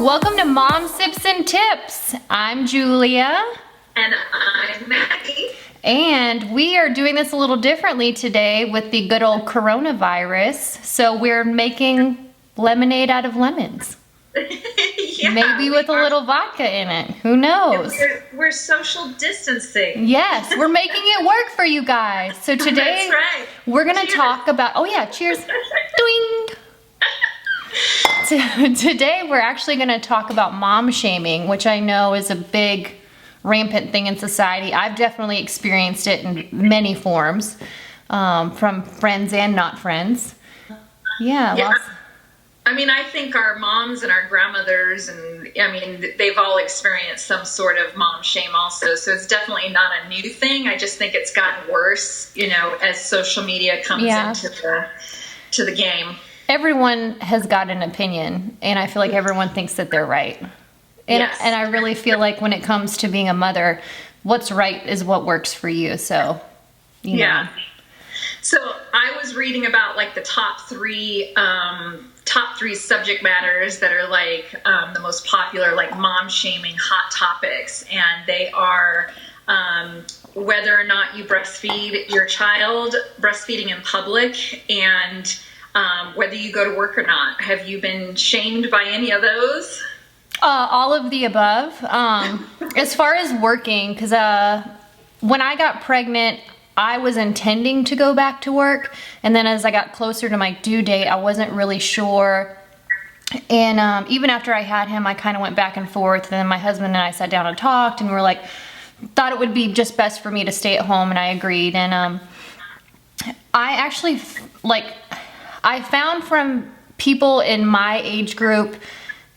Welcome to Mom Sips and Tips. I'm Julia. And I'm Maggie. And we are doing this a little differently today with the good old coronavirus. So we're making lemonade out of lemons. Yeah, maybe with a little vodka in it. Who knows? We're social distancing. Yes, we're making it work for you guys. So today That's right. we're going to talk about, oh yeah, cheers. Doing. Today we're actually going to talk about mom shaming, which I know is a big rampant thing in society. I've definitely experienced it in many forms, from friends and not friends. Yeah. I mean, I think our moms and our grandmothers, and I mean, they've all experienced some sort of mom shame also. So it's definitely not a new thing. I just think it's gotten worse, as social media comes into the game. Everyone has got an opinion, and I feel like everyone thinks that they're right. And, Yes. and I really feel like when it comes to being a mother, what's right is what works for you. So, you know. So I was reading about like the top three subject matters that are like the most popular, like mom shaming hot topics, and they are whether or not you breastfeed your child, breastfeeding in public, and whether you go to work or not. Have you been shamed by any of those? All of the above. As far as working, because when I got pregnant, I was intending to go back to work, and then as I got closer to my due date, I wasn't really sure. And even after I had him, I kind of went back and forth, and then my husband and I sat down and talked, and we were like, thought it would be just best for me to stay at home, and I agreed. And I actually, I found from people in my age group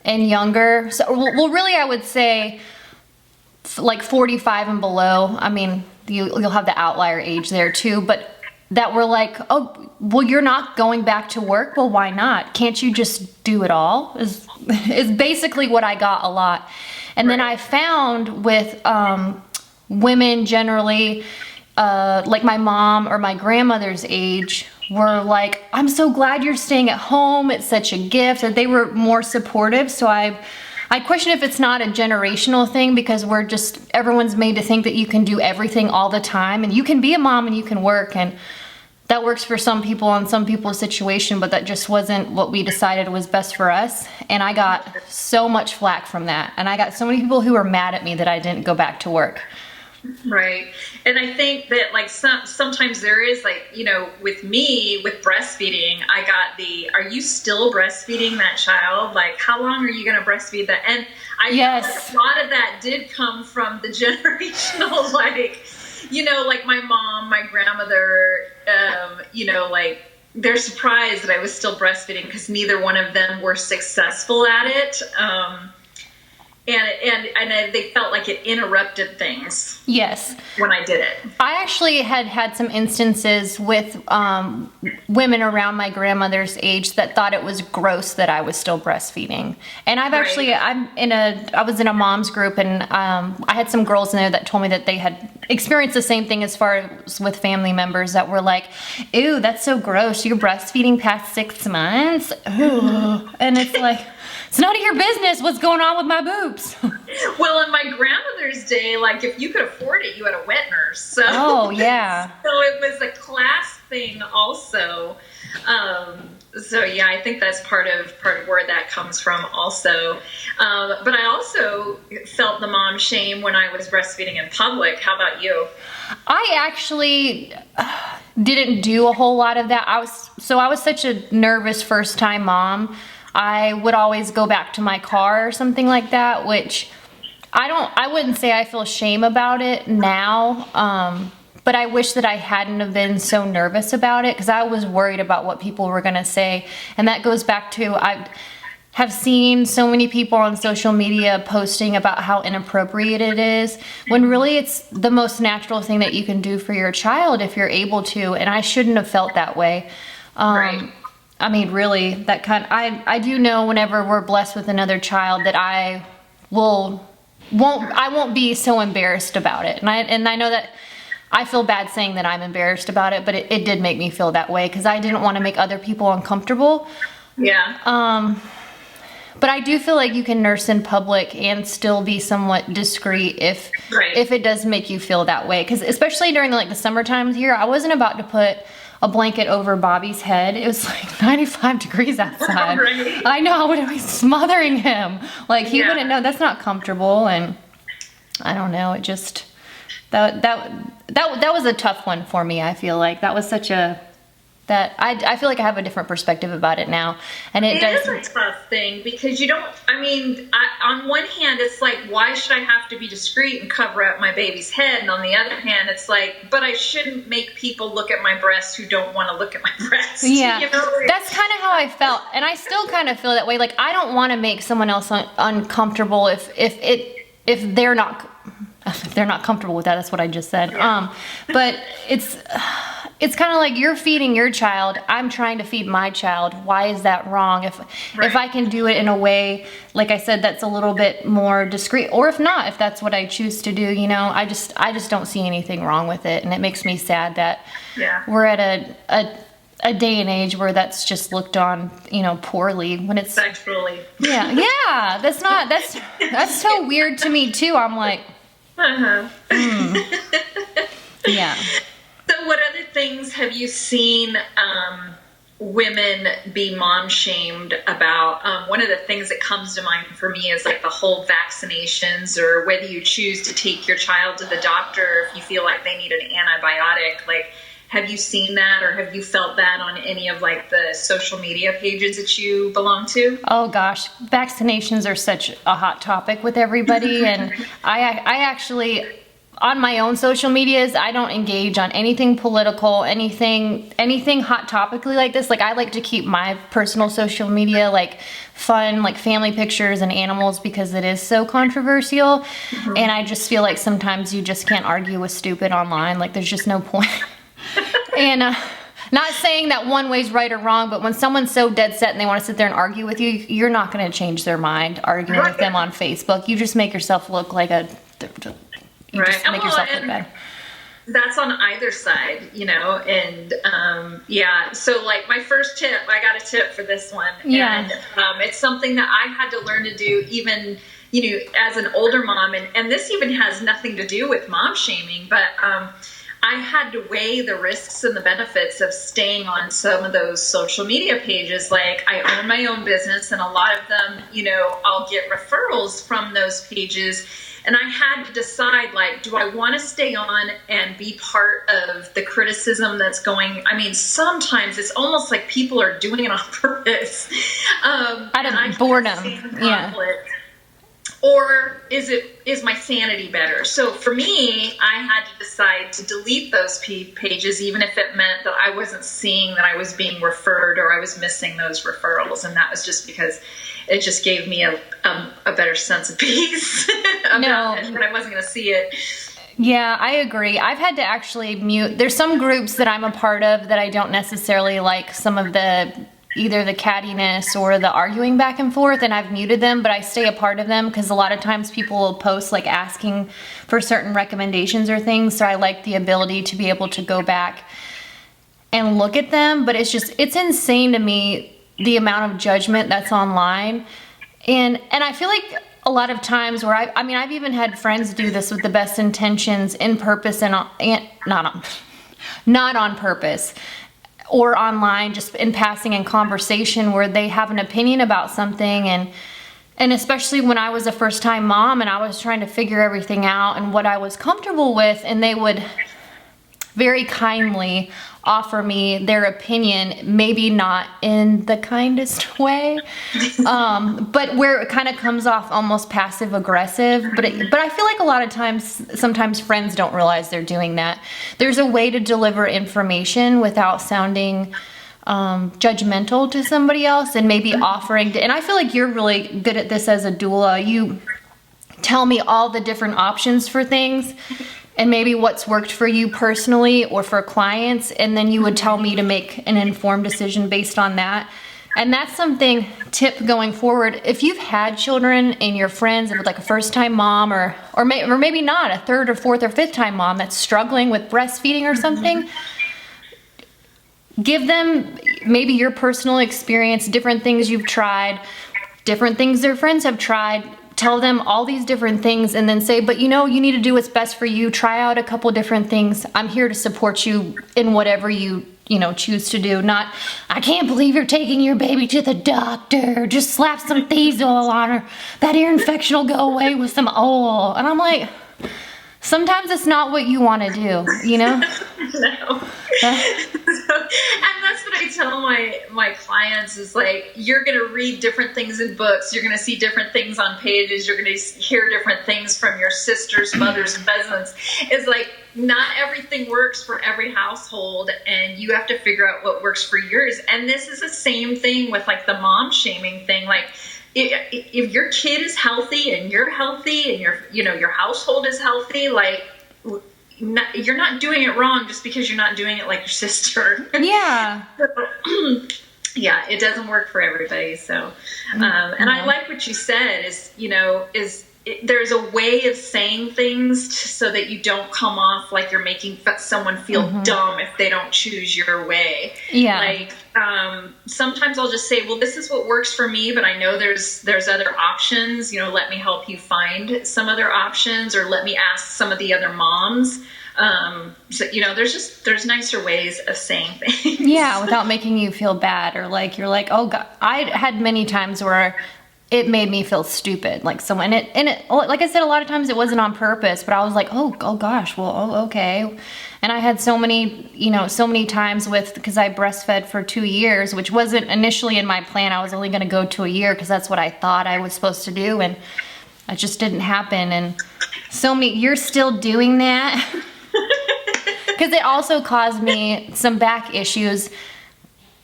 and younger, so, well, really I would say like 45 and below. I mean, you'll have the outlier age there too, but that were like, oh, well, you're not going back to work? Well, why not? Can't you just do it all? Is basically what I got a lot. And then I found with women generally, like my mom or my grandmother's age, were like, I'm so glad you're staying at home. It's such a gift. That they were more supportive. So I question if it's not a generational thing, because everyone's made to think that you can do everything all the time, and you can be a mom and you can work, and that works for some people and some people's situation, but that just wasn't what we decided was best for us. And I got so much flack from that. And I got so many people who were mad at me that I didn't go back to work. Right. And I think that like sometimes there is like, with me, with breastfeeding, I got are you still breastfeeding that child? Like, how long are you going to breastfeed that? And I feel like a lot of that did come from the generational, like my mom, my grandmother, like they're surprised that I was still breastfeeding because neither one of them were successful at it. And they felt like it interrupted things. Yes. When I did it. I actually had some instances with women around my grandmother's age that thought it was gross that I was still breastfeeding. And I was in a mom's group, and I had some girls in there that told me that they had experienced the same thing as far as with family members that were like, ew, that's so gross. You're breastfeeding past 6 months? Ooh. And it's like, it's none of your business what's going on with my boobs. Well, in my grandmother's day, like if you could afford it, you had a wet nurse. So, oh, yeah. So it was a class thing also. So yeah, I think that's part of where that comes from also. But I also felt the mom shame when I was breastfeeding in public. How about you? I actually didn't do a whole lot of that. I was such a nervous first time mom. I would always go back to my car or something like that, which I wouldn't say I feel shame about it now, but I wish that I hadn't have been so nervous about it, because I was worried about what people were going to say. And that goes back to, I have seen so many people on social media posting about how inappropriate it is, when really it's the most natural thing that you can do for your child if you're able to, and I shouldn't have felt that way. Right. I mean, really, I do know whenever we're blessed with another child that I won't be so embarrassed about it. And I know that I feel bad saying that I'm embarrassed about it, but it did make me feel that way because I didn't want to make other people uncomfortable. Yeah. But I do feel like you can nurse in public and still be somewhat discreet if it does make you feel that way. Because especially during the summertime here, I wasn't about to put a blanket over Bobby's head. It was like 95 degrees outside. Right. I know, I would be smothering him. Like he wouldn't know. That's not comfortable. And I don't know. It just that was a tough one for me. I feel like that was such a. That I feel like I have a different perspective about it now, and it does. Is a tough thing because you don't. I mean, on one hand, it's like, why should I have to be discreet and cover up my baby's head? And on the other hand, it's like, but I shouldn't make people look at my breasts who don't want to look at my breasts. Yeah, you know? That's kind of how I felt, and I still kind of feel that way. Like I don't want to make someone else uncomfortable if they're not. If they're not comfortable with that, that's what I just said. Yeah. But it's kind of like you're feeding your child. I'm trying to feed my child. Why is that wrong? If I can do it in a way, like I said, that's a little bit more discreet, or if not, if that's what I choose to do, I just don't see anything wrong with it, and it makes me sad that we're at a day and age where that's just looked on, poorly when it's sexually. Yeah. That's so weird to me too. I'm like. Yeah. So what other things have you seen women be mom shamed about? One of the things that comes to mind for me is like the whole vaccinations, or whether you choose to take your child to the doctor if you feel like they need an antibiotic. Like, have you seen that, or have you felt that on any of like the social media pages that you belong to? Oh gosh, vaccinations are such a hot topic with everybody, and I actually, on my own social medias, I don't engage on anything political, anything hot topically like this. Like I like to keep my personal social media like fun, like family pictures and animals, because it is so controversial. And I just feel like sometimes you just can't argue with stupid online. Like there's just no point. And not saying that one way's right or wrong, but when someone's so dead set and they want to sit there and argue with you, you're not going to change their mind arguing with them on Facebook. You just make yourself look like you just make yourself look bad. That's on either side, and so like my first tip, I got a tip for this one. And it's something that I had to learn to do even, as an older mom, and this even has nothing to do with mom shaming, but I had to weigh the risks and the benefits of staying on some of those social media pages. Like I own my own business, and a lot of them, I'll get referrals from those pages. And I had to decide, like, do I want to stay on and be part of the criticism that's going? I mean, sometimes it's almost like people are doing it on purpose. Out of boredom. Yeah. Or is my sanity better? So for me, I had to decide to delete those pages, even if it meant that I wasn't seeing that I was being referred or I was missing those referrals. And that was just because it just gave me a better sense of peace about it, but I wasn't going to see it. Yeah, I agree. I've had to actually mute. There's some groups that I'm a part of that I don't necessarily like some of either the cattiness or the arguing back and forth, and I've muted them, but I stay a part of them because a lot of times people will post like asking for certain recommendations or things, so I like the ability to be able to go back and look at them. But it's insane to me the amount of judgment that's online, and I feel like a lot of times where I've even had friends do this with the best intentions in purpose and not on purpose, or online, just in passing in conversation, where they have an opinion about something, and especially when I was a first-time mom and I was trying to figure everything out and what I was comfortable with, and they would very kindly offer me their opinion, maybe not in the kindest way, but where it kind of comes off almost passive aggressive. But I feel like a lot of times, sometimes friends don't realize they're doing that. There's a way to deliver information without sounding judgmental to somebody else, and maybe offering to, and I feel like you're really good at this as a doula. You tell me all the different options for things, and maybe what's worked for you personally or for clients, and then you would tell me to make an informed decision based on that. And that's something, tip going forward, if you've had children and your friends, if it's like a first-time mom or maybe not, a third or fourth or fifth-time mom that's struggling with breastfeeding or something, give them maybe your personal experience, different things you've tried. different things their friends have tried, tell them all these different things, and then say, but you need to do what's best for you. Try out a couple different things. I'm here to support you in whatever you choose to do. Not, I can't believe you're taking your baby to the doctor. Just slap some Thiazol on her. That ear infection will go away with some oil. And I'm like, sometimes it's not what you want to do, No. And that's what I tell my clients is like, you're going to read different things in books. You're going to see different things on pages. You're going to hear different things from your sisters, mothers, and cousins. It's like, not everything works for every household, and you have to figure out what works for yours. And this is the same thing with like the mom shaming thing. Like, if your kid is healthy and you're healthy and your household is healthy, like, you're not doing it wrong just because you're not doing it like your sister. Yeah. Yeah, it doesn't work for everybody. So, and I like what you said there's a way of saying things so that you don't come off like you're making someone feel dumb if they don't choose your way. Yeah. Like, sometimes I'll just say, well, this is what works for me, but I know there's other options. Let me help you find some other options, or let me ask some of the other moms. So, there's nicer ways of saying things. Yeah, without making you feel bad, or like you're like, oh God. I had many times where it made me feel stupid, like someone, and it, like I said, a lot of times it wasn't on purpose, but I was like, oh gosh, well, okay. And I had so many times because I breastfed for 2 years, which wasn't initially in my plan. I was only going to go to a year because that's what I thought I was supposed to do, and it just didn't happen. And you're still doing that, because it also caused me some back issues.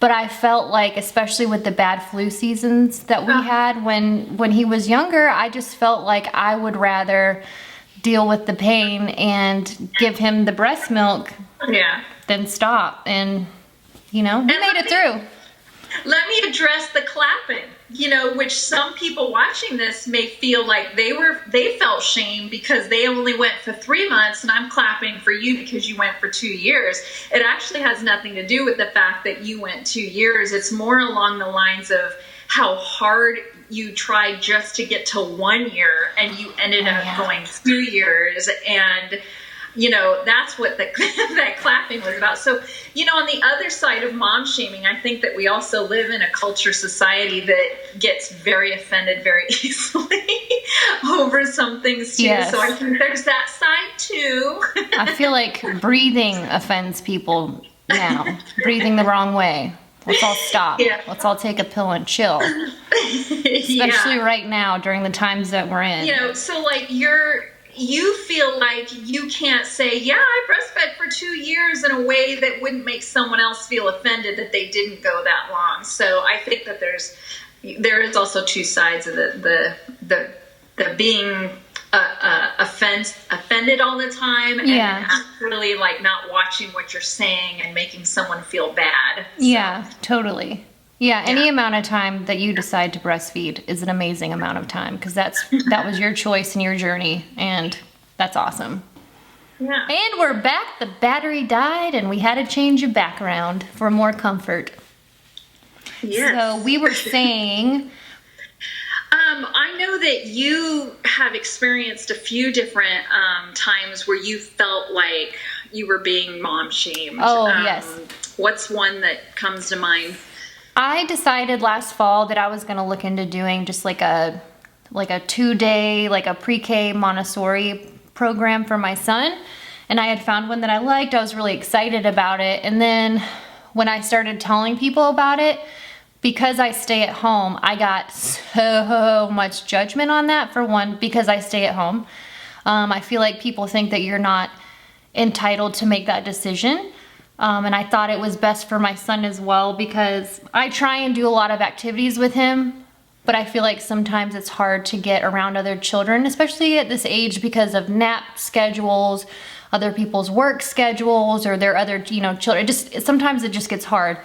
But I felt like, especially with the bad flu seasons that we had when he was younger, I just felt like I would rather deal with the pain and give him the breast milk than stop. And, we made it through. Let me address the clapping, which some people watching this may feel like they felt shame because they only went for 3 months, and I'm clapping for you because you went for 2 years. It actually has nothing to do with the fact that you went 2 years. It's more along the lines of how hard you tried just to get to 1 year, and you ended up going 2 years. And that's what that clapping was about. So, on the other side of mom shaming, I think that we also live in a culture, society that gets very offended very easily over some things too. Yes. So I think there's that side too. I feel like breathing offends people now. Breathing the wrong way. Let's all stop. Yeah. Let's all take a pill and chill. Especially right now during the times that we're in. So like you feel like you can't say, yeah, I breastfed for 2 years in a way that wouldn't make someone else feel offended that they didn't go that long. So I think that there is also two sides of the being offended all the time, and actually like not watching what you're saying and making someone feel bad. So. Yeah, totally. Yeah, any amount of time that you decide to breastfeed is an amazing amount of time, because that was your choice and your journey, and that's awesome. Yeah. And we're back. The battery died, and we had to change a background for more comfort. Yes. So we were saying... I know that you have experienced a few different times where you felt like you were being mom shamed. Oh, yes. What's one that comes to mind? I decided last fall that I was going to look into doing just like a 2-day, like a pre-K Montessori program for my son. And I had found one that I liked. I was really excited about it. And then when I started telling people about it, because I stay at home, I got so much judgment on that, for one, because I stay at home. I feel like people think that you're not entitled to make that decision. And I thought it was best for my son as well, because I try and do a lot of activities with him, but I feel like sometimes it's hard to get around other children, especially at this age, because of nap schedules, other people's work schedules, or their other, children. Sometimes it just gets hard.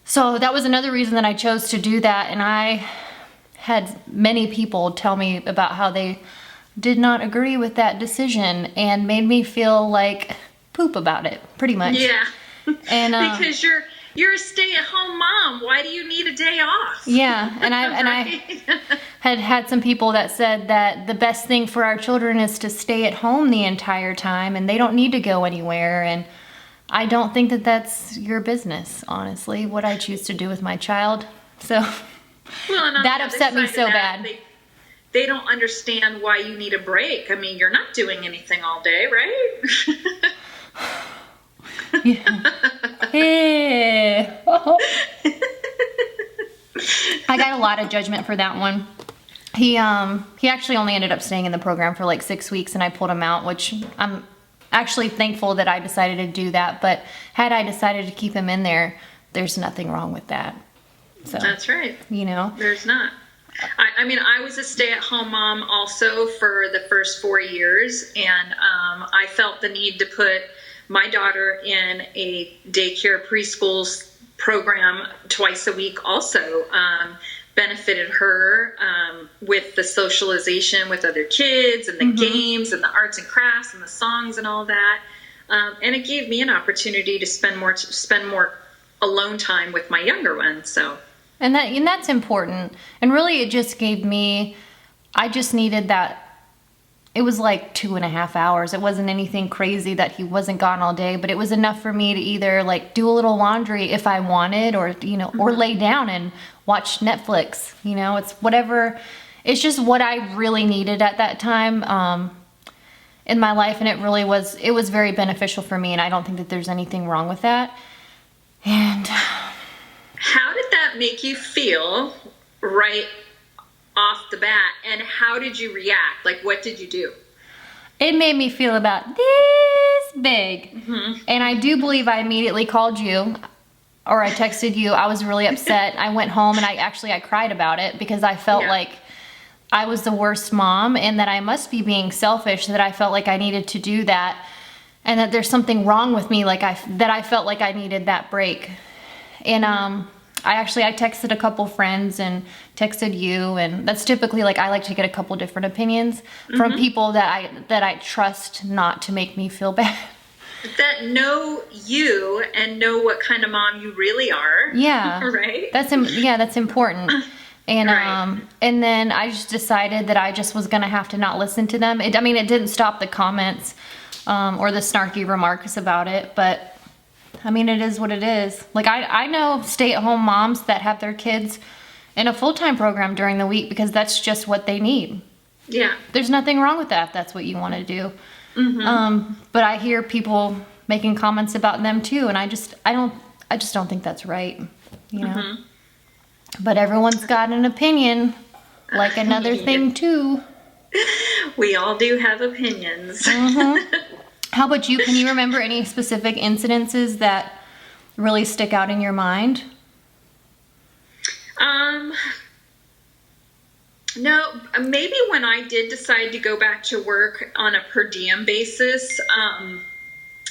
So that was another reason that I chose to do that. And I had many people tell me about how they did not agree with that decision, and made me feel like poop about it, pretty much. Yeah. And because You're a stay-at-home mom. Why do you need a day off? Yeah, and Right? I had some people that said that the best thing for our children is to stay at home the entire time, and they don't need to go anywhere. And I don't think that that's your business, honestly, what I choose to do with my child. So Well, and on that the other upset me side of so that, bad. They don't understand why you need a break. I mean, you're not doing anything all day, right? Yeah. Yeah. I got a lot of judgment for that one. He actually only ended up staying in the program for like 6 weeks, and I pulled him out, which I'm actually thankful that I decided to do that. But had I decided to keep him in there, there's nothing wrong with that. So That's right. you know. There's not. I mean, I was a stay-at-home mom also for the first 4 years, and I felt the need to put my daughter in a daycare preschool program twice a week also. Benefited her with the socialization with other kids and the games and the arts and crafts and the songs and all that. And it gave me an opportunity to spend more alone time with my younger one. So. And that's important. And really it just gave me, I just needed that. It was like 2.5 hours. It wasn't anything crazy that he wasn't gone all day, but it was enough for me to either like do a little laundry if I wanted, or, you know, or lay down and watch Netflix. You know, it's whatever. It's just what I really needed at that time in my life. And it was very beneficial for me. And I don't think that there's anything wrong with that. And how did that make you feel right off the bat, and how did you react? Like, what did you do? it made me feel about this big. And I do believe I immediately called you, or I texted you. I was really upset. I went home and I cried about it because I felt like I was the worst mom, and that I must be being selfish, that I felt like I needed to do that, and that there's something wrong with me, that I felt like I needed that break. And I texted a couple friends and texted you, and that's typically like I like to get a couple different opinions from people that I trust not to make me feel bad. That know you and know what kind of mom you really are. Yeah. Right? That's important. And and then I just decided that I just was gonna have to not listen to them. It didn't stop the comments or the snarky remarks about it, but I mean, it is what it is. Like, I know stay-at-home moms that have their kids in a full-time program during the week because that's just what they need. Yeah. There's nothing wrong with that if that's what you want to do. But I hear people making comments about them too, and I just don't think that's right, you know? But everyone's got an opinion, like another thing too. We all do have opinions. How about you? Can you remember any specific incidences that really stick out in your mind? No, maybe when I did decide to go back to work on a per diem basis,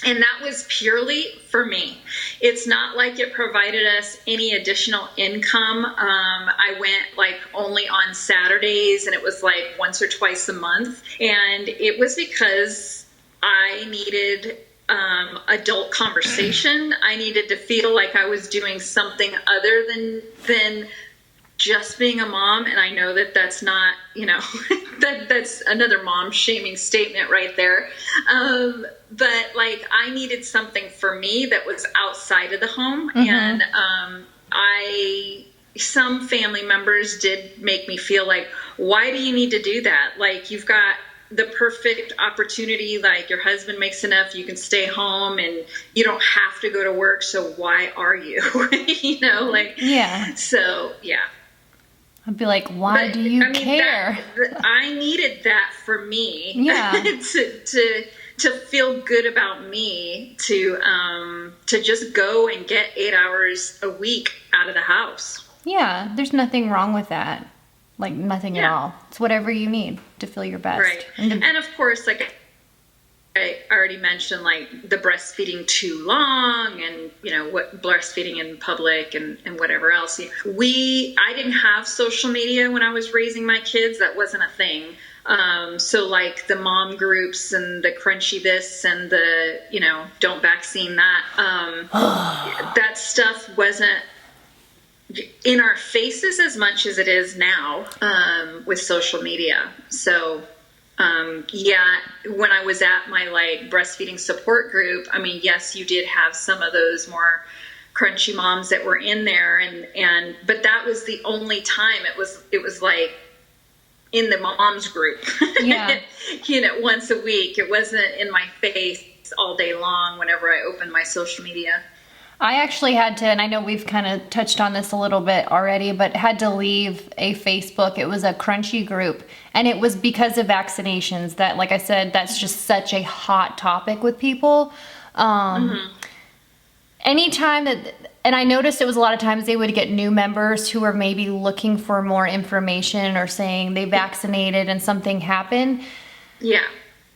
and that was purely for me. It's not like it provided us any additional income. I went like only on Saturdays, and it was like once or twice a month. And it was because I needed adult conversation. I needed to feel like I was doing something other than just being a mom. And I know that that's not, that's another mom shaming statement right there. But like, I needed something for me that was outside of the home. And some family members did make me feel like, why do you need to do that? Like, you've got the perfect opportunity, like your husband makes enough, you can stay home and you don't have to go to work, so why are you? So yeah, I'd be like, why do you care? I needed that for me, to feel good about me, to just go and get 8 hours a week out of the house. Yeah, there's nothing wrong with that. Like, nothing at all. It's whatever you need to feel your best. Right. And of course, like I already mentioned, like the breastfeeding too long and, what breastfeeding in public and whatever else. I didn't have social media when I was raising my kids. That wasn't a thing. So like the mom groups and the crunchy this and the, don't vaccine that, that stuff wasn't in our faces as much as it is now, with social media. So, yeah, when I was at my like breastfeeding support group, I mean, yes, you did have some of those more crunchy moms that were in there, but that was the only time it was like in the moms group, Yeah. Once a week. It wasn't in my face all day long whenever I opened my social media. I actually had to, and I know we've kind of touched on this a little bit already, but had to leave a Facebook. It was a crunchy group, and it was because of vaccinations that, like I said, that's just such a hot topic with people. Anytime that, and I noticed it was a lot of times they would get new members who were maybe looking for more information or saying they vaccinated and something happened. Yeah.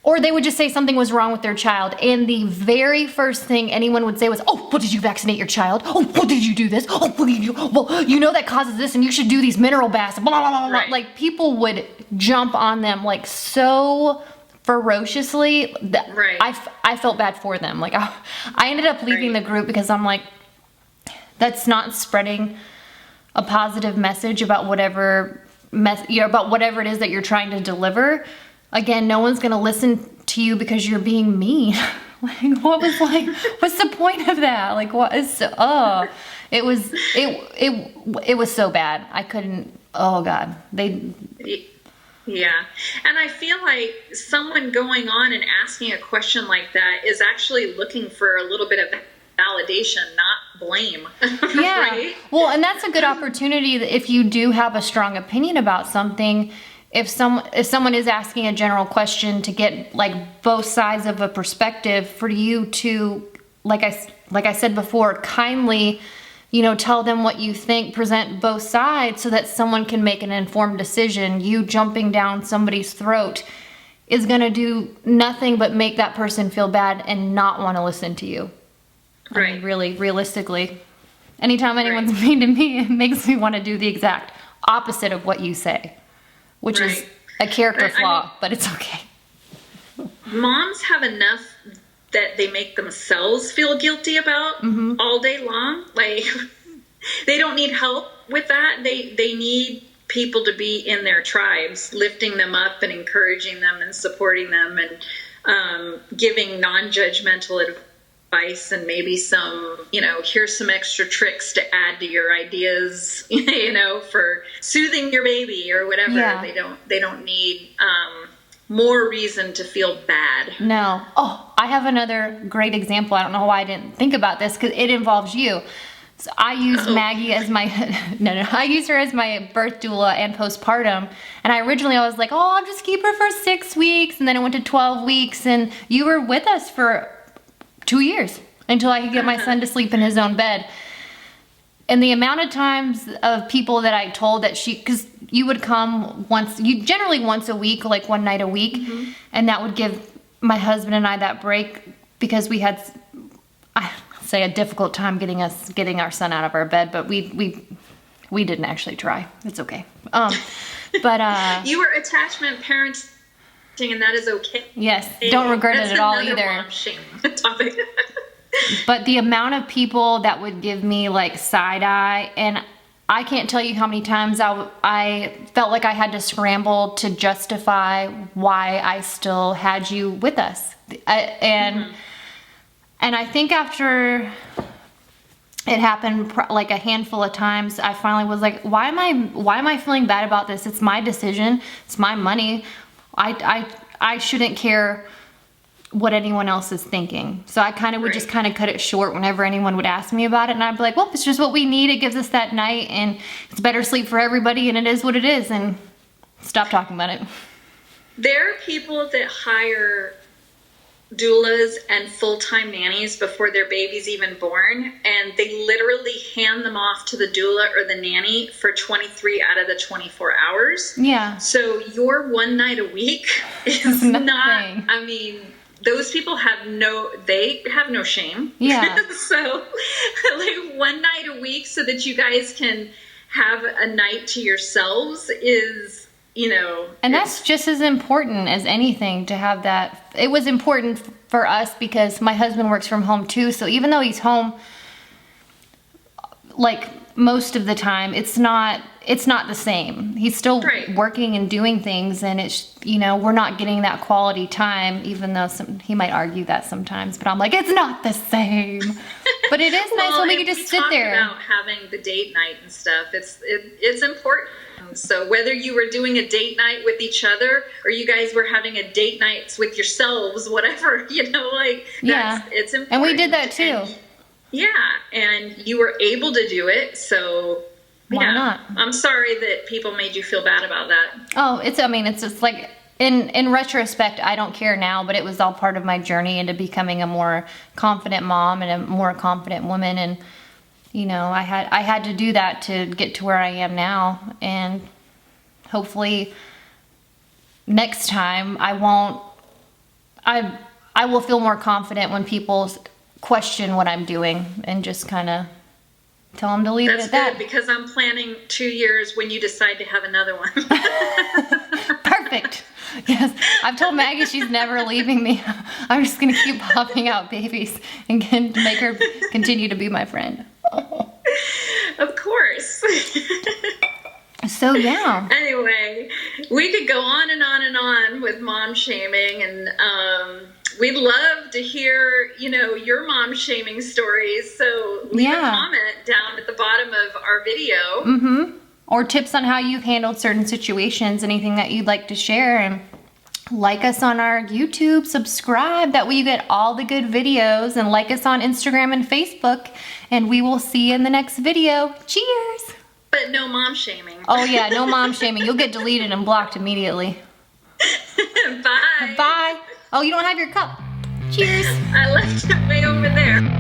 Or they would just say something was wrong with their child. And the very first thing anyone would say was, oh, well, did you vaccinate your child? Oh, well, did you do this? Oh, well, you know that causes this and you should do these mineral baths. Blah, blah, blah, blah. Right. Like people would jump on them like so ferociously that Right. I felt bad for them. Like I ended up leaving the group because I'm like, that's not spreading a positive message about whatever about whatever it is that you're trying to deliver. Again, no one's going to listen to you because you're being mean. What's the point of that? Like, what is, it was so bad. I couldn't, oh God, Yeah. And I feel like someone going on and asking a question like that is actually looking for a little bit of validation, not blame. yeah. Right? Well, and that's a good opportunity that if you do have a strong opinion about something, if someone is asking a general question, to get like both sides of a perspective, for you to, like I said before, kindly, tell them what you think, present both sides so that someone can make an informed decision. You jumping down somebody's throat is going to do nothing but make that person feel bad and not want to listen to you. Right. I mean, really, realistically, anytime anyone's mean to me, it makes me want to do the exact opposite of what you say. Which is a character flaw, but it's okay. Moms have enough that they make themselves feel guilty about all day long. Like, they don't need help with that. They need people to be in their tribes, lifting them up and encouraging them and supporting them and giving non-judgmental advice and maybe some, here's some extra tricks to add to your ideas, for soothing your baby or whatever. Yeah. They don't need more reason to feel bad. No. Oh, I have another great example. I don't know why I didn't think about this because it involves you. So I used Maggie as my, I used her as my birth doula and postpartum. And I was like, oh, I'll just keep her for 6 weeks. And then it went to 12 weeks. And you were with us for 2 years until I could get my son to sleep in his own bed. And the amount of times of people that I told that because you would come generally once a week, like one night a week. And that would give my husband and I that break because we had, I say, a difficult time getting our son out of our bed, but we didn't actually try. It's okay. But you were attachment parenting, and that is okay. Yes, don't regret it at all another either. mom shame topic. But the amount of people that would give me like side eye, and I can't tell you how many times I felt like I had to scramble to justify why I still had you with us. And I think after it happened like a handful of times, I finally was like, why am I feeling bad about this? It's my decision. It's my money. I shouldn't care what anyone else is thinking. So I kind of would just kind of cut it short whenever anyone would ask me about it. And I'd be like, well, it's just what we need. It gives us that night and it's better sleep for everybody and it is what it is. And stop talking about it. There are people that hire doulas and full-time nannies before their baby's even born, and they literally hand them off to the doula or the nanny for 23 out of the 24 hours. Yeah. So your one night a week is not, I mean, those people have no shame. Yeah. So like one night a week so that you guys can have a night to yourselves is, And that's just as important as anything, to have that. It was important for us because my husband works from home too. So even though he's home, like most of the time, it's not the same. He's still working and doing things, and it's, we're not getting that quality time, even though he might argue that sometimes, but I'm like, it's not the same. But it is nice when we can just sit there. About having the date night and stuff, it's important. So whether you were doing a date night with each other or you guys were having a date nights with yourselves, whatever, it's important. And we did that too. And you were able to do it, so why not? I'm sorry that people made you feel bad about that. Oh, it's just like, in retrospect, I don't care now, but it was all part of my journey into becoming a more confident mom and a more confident woman. And, I had to do that to get to where I am now. And hopefully next time I will feel more confident when people question what I'm doing, and just kind of tell them to leave it at that. That's good, because I'm planning 2 years when you decide to have another one. Perfect. Yes, I've told Maggie she's never leaving me. I'm just going to keep popping out babies and make her continue to be my friend. Of course. So, yeah. Anyway, we could go on and on and on with mom shaming, and we'd love to hear, your mom shaming stories. So leave a comment down at the bottom of our video. Mm-hmm. Or tips on how you've handled certain situations, anything that you'd like to share. And like us on our YouTube, subscribe. That way you get all the good videos. And like us on Instagram and Facebook. And we will see you in the next video. Cheers! But no mom shaming. Oh yeah, no mom shaming. You'll get deleted and blocked immediately. Bye. Bye. Oh, you don't have your cup. Cheers. I left it way over there.